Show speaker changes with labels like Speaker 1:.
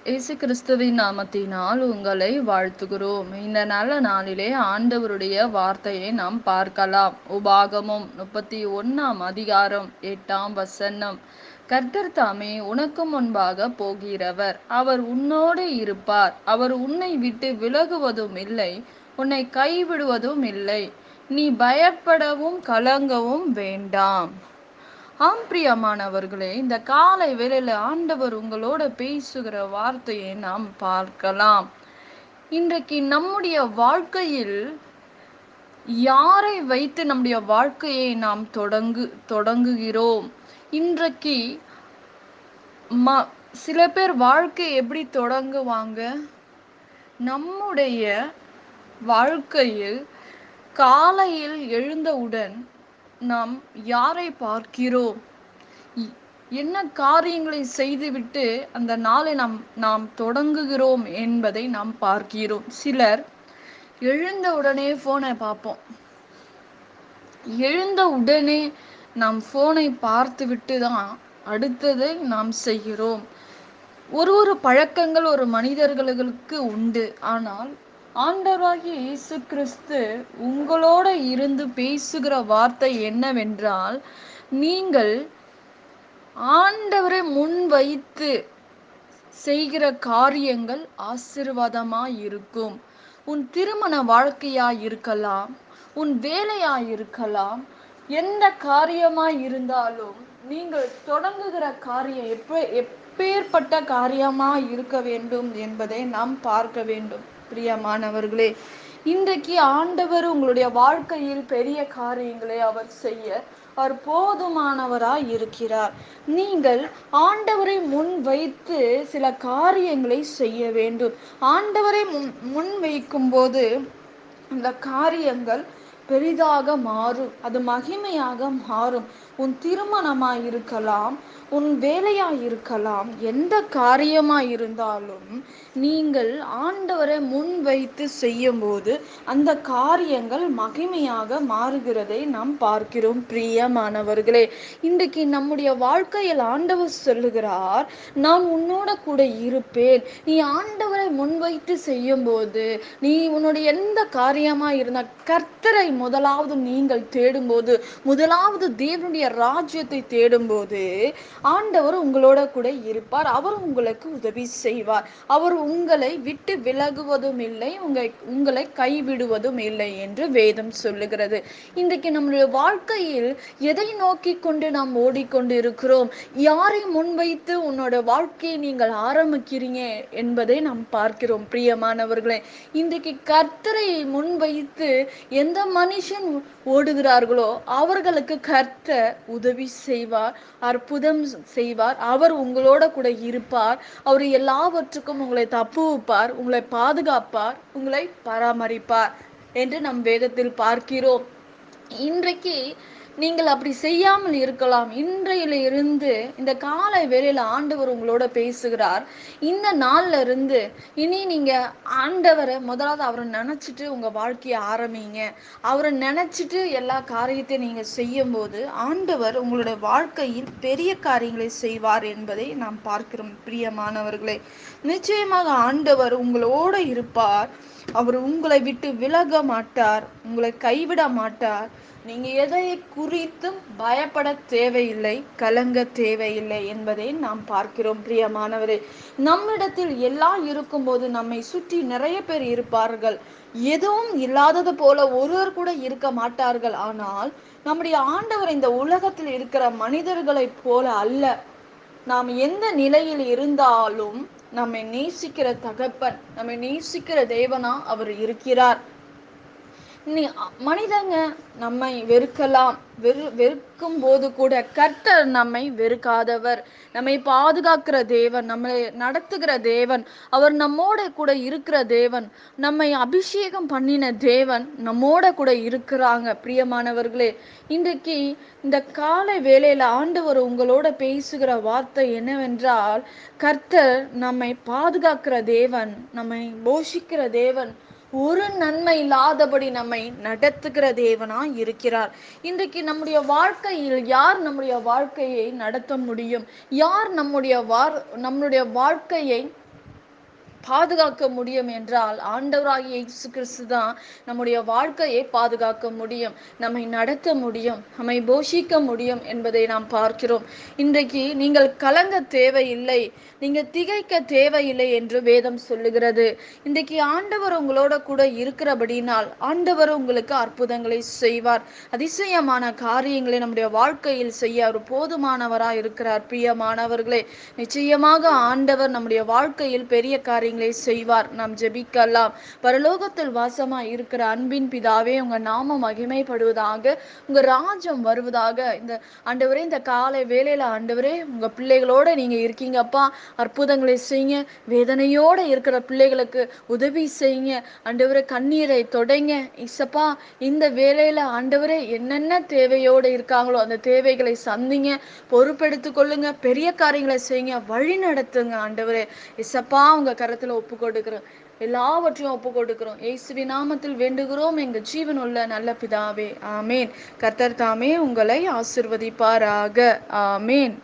Speaker 1: இயேசு கிறிஸ்துவின் நாமத்தினால் உங்களை வாழ்த்துகிறோம். இந்த நல்ல நாளிலே ஆண்டவருடைய வார்த்தையை நாம் பார்க்கலாம். உபாகமம் 31 8 கர்த்தர் தாமே உனக்கு முன்பாக போகிறவர், அவர் உன்னோடு இருப்பார், அவர் உன்னை விட்டு விலகுவதும் இல்லை, உன்னை கைவிடுவதும் இல்லை, நீ பயப்படவும் கலங்கவும் வேண்டாம். ஆம் பிரியமானவர்களே, இந்த காலை வேளையில ஆண்டவர் உங்களோட பேசுகிற வார்த்தையை நாம் பார்க்கலாம். இன்றைக்கு நம்முடைய வாழ்க்கையில் யாரை வைத்து நம்முடைய வாழ்க்கையை நாம் தொடங்குகிறோம்? இன்றைக்கு சில பேர் வாழ்க்கை எப்படி தொடங்குவாங்க? நம்முடைய வாழ்க்கையில் காலையில் எழுந்தவுடன் நாம் யாரை பார்க்கிறோம்? என்ன காரியங்களை செய்துவிட்டு அந்த நாளை நாம் தொடங்குகிறோம் என்பதை நாம் பார்க்கிறோம். சிலர் எழுந்த உடனே போனை பார்ப்போம். எழுந்த உடனே நாம் போனை பார்த்து விட்டு தான் அடுத்ததை நாம் செய்கிறோம். ஒரு பழக்கங்கள் ஒரு மனிதர்களுக்கு உண்டு. ஆனால் ஆண்டவராகிய இயேசு கிறிஸ்து உங்களோட இருந்து பேசுகிற வார்த்தை என்னவென்றால், நீங்கள் ஆண்டவரை முன் வைத்து செய்கிற காரியங்கள் ஆசீர்வாதமாய் இருக்கும். உன் திருமண வாழ்க்கையாய் இருக்கலாம், உன் வேலையாய் இருக்கலாம், எந்த காரியமாய் இருந்தாலும் நீங்கள் தொடங்குகிற காரியம் எப்பேற்பட்ட காரியமாய் இருக்க வேண்டும் என்பதை நாம் பார்க்க வேண்டும். பிரியமானவர்களே, இன்றைக்கு ஆண்டவர் உங்களுடைய வாழ்க்கையில் பெரிய காரியங்களை அவர் செய்ய அவர் போதுமானவராய் இருக்கிறார். நீங்கள் ஆண்டவரை முன் வைத்து சில காரியங்களை செய்ய வேண்டும். ஆண்டவரை முன் வைக்கும் போது அந்த காரியங்கள் பெரிதாக மாறும், அது மகிமையாக மாறும். உன் திருமணமாய் இருக்கலாம், உன் வேலையாய் இருக்கலாம், எந்த காரியமாய் இருந்தாலும் நீங்கள் ஆண்டவரை முன் வைத்து செய்யும் போது அந்த காரியங்கள் மகிமையாக மாறுகிறதை நாம் பார்க்கிறோம். பிரியமானவர்களே, இன்றைக்கு நம்முடைய வாழ்க்கையில் ஆண்டவர் சொல்லுகிறார், நான் உன்னோட கூட இருப்பேன். நீ ஆண்டவரை முன்வைத்து செய்யும் போது, நீ உன்னுடைய எந்த காரியமா இருந்த கர்த்தரை முதலாவது நீங்கள் தேடும்போது, முதலாவது தேவனுடைய ராஜ்யத்தை தேடும்போது ஆண்டவர் உங்களோட கூட இருப்பார். அவர் உங்களுக்கு உதவி செய்வார். அவர் உங்களை விட்டு விலகுவதும் இல்லை, உங்களை கைவிடுவதும் இல்லை என்று வேதம் சொல்லுகிறது. இன்றைக்கு நம்முடைய வாழ்க்கையில் எதை நோக்கி கொண்டு நாம் ஓடிக்கொண்டு இருக்கிறோம்? யாரை முன்வைத்து உன்னோட வாழ்க்கையை நீங்கள் ஆரம்பிக்கிறீங்க என்பதை நாம் பார்க்கிறோம். பிரியமானவர்களே, இன்றைக்கு கர்த்தரை முன்வைத்து எந்த மனுஷன் ஓடுகிறார்களோ அவர்களுக்கு கர்த்தர் உதவி செய்வார், அற்புதம் செய்வார். அவர் உங்களோட கூட இருப்பார். அவர் எல்லாவற்றுக்கும் உங்களை தப்புவிப்பார், உங்களை பாதுகாப்பார், உங்களை பராமரிப்பார் என்று நம் வேதத்தில் பார்க்கிறோம். இன்றைக்கு நீங்கள் அப்படி செய்யாமல் இருக்கலாம். இன்றையில இருந்து இந்த காலை வேளையில ஆண்டவர் உங்களோட பேசுகிறார். இந்த நாள்ல இருந்து இனி நீங்க ஆண்டவரை முதலாவது அவரை நினைச்சிட்டு உங்க வாழ்க்கையை ஆரம்பிங்க. அவரை நினைச்சிட்டு எல்லா காரியத்தையும் நீங்க செய்யும் போது ஆண்டவர் உங்களுடைய வாழ்க்கையில் பெரிய காரியங்களை செய்வார் என்பதை நாம் பார்க்கிறோம். பிரியமானவர்களே, நிச்சயமாக ஆண்டவர் உங்களோட இருப்பார். அவர் உங்களை விட்டு விலக மாட்டார், உங்களை கைவிட மாட்டார். நீங்க எதை குறித்தும் பயப்பட தேவையில்லை, கலங்க தேவையில்லை என்பதை நாம் பார்க்கிறோம். பிரியமானவரே, நம்மிடத்தில் எல்லாம் இருக்கும்போது நம்மை சுற்றி நிறைய பேர் இருப்பார்கள். எதுவும் இல்லாதது போல ஒருவர் கூட இருக்க மாட்டார்கள். ஆனால் நம்முடைய ஆண்டவர் இந்த உலகத்தில் இருக்கிற மனிதர்களைப் போல அல்ல. நாம் எந்த நிலையில் இருந்தாலும் நம்மை நேசிக்கிற தகப்பன், நம்மை நேசிக்கிற தேவனா அவர் இருக்கிறார். மனிதங்க நம்மை வெறுக்கலாம், வெறுக்கும் போது கூட கர்த்தர் நம்மை வெறுக்காதவர், நம்மை பாதுகாக்கிற தேவன், நம்மை நடத்துகிற தேவன், அவர் நம்மோட கூட இருக்கிற தேவன், நம்மை அபிஷேகம் பண்ணின தேவன் நம்மோட கூட இருக்கிறாங்க. பிரியமானவர்களே, இன்றைக்கு இந்த காலை வேளையில ஆண்டவர் உங்களோட பேசுகிற வார்த்தை என்னவென்றால், கர்த்தர் நம்மை பாதுகாக்கிற தேவன், நம்மை போஷிக்கிற தேவன், ஒரு நன்மை இல்லாதபடி நம்மை நடத்துகிற தேவனா இருக்கிறார். இன்றைக்கு நம்முடைய வாழ்க்கையில் யார் நம்முடைய வாழ்க்கையை நடத்த முடியும்? யார் நம்முடைய வாழ்க்கையை பாதுகாக்க முடியும் என்றால் ஆண்டவராகிய இயேசு கிறிஸ்து தான் நம்முடைய வாழ்க்கையை பாதுகாக்க முடியும், நம்மை நடத்த முடியும், நம்மை போஷிக்க முடியும் என்பதை நாம் பார்க்கிறோம். இன்றைக்கு நீங்கள் கலங்க தேவையில்லை, நீங்க திகைக்க தேவையில்லை என்று வேதம் சொல்லுகிறது. இன்றைக்கு ஆண்டவர் உங்களோட கூட இருக்கிறபடினால் ஆண்டவர் உங்களுக்கு அற்புதங்களை செய்வார், அதிசயமான காரியங்களை நம்முடைய வாழ்க்கையில் செய்ய அவர் போதுமானவராய் இருக்கிறார். பிரியமானவர்களே, நிச்சயமாக ஆண்டவர் நம்முடைய வாழ்க்கையில் பெரிய காரியங்களை செய்வார். நாம் ஜெபிக்கலாம். பரலோகத்தில் வாசமாய் இருக்கிற அன்பின் பிதாவே, உங்க நாமம் மகிமைப்படுவதாக, உங்க ராஜ்யம் வருவதாக. இந்த ஆண்டவரே, இந்த காலை வேளையில ஆண்டவரே உங்க பிள்ளைகளோட நீங்க இருக்கீங்கப்பா. அற்புதங்களை செய்யுங்க. வேதனையோட இருக்கிற பிள்ளைகளுக்கு உதவி செய்யுங்க ஆண்டவரே. கண்ணீரை தொடைங்க இசப்பா. இந்த வேளையில ஆண்டவரே என்னென்ன தேவையோடு இருக்காங்களோ அந்த தேவைகளை சந்திங்க, பொறுப்பெடுத்துக் கொள்ளுங்க, பெரிய காரியங்களை செய்யுங்க, வழி நடத்துங்க ஆண்டவரே. இசப்பா, உங்க கரத்துல ஒப்பு கொடுக்கிறோம், எல்லாவற்றையும் ஒப்பு கொடுக்கிறோம். இயேசுவின் நாமத்தில் வேண்டுகிறோம் எங்கள் ஜீவனுள்ள நல்ல பிதாவே, ஆமேன். கர்த்தர் தாமே உங்களை ஆசிர்வதிப்பாராக. ஆமேன்.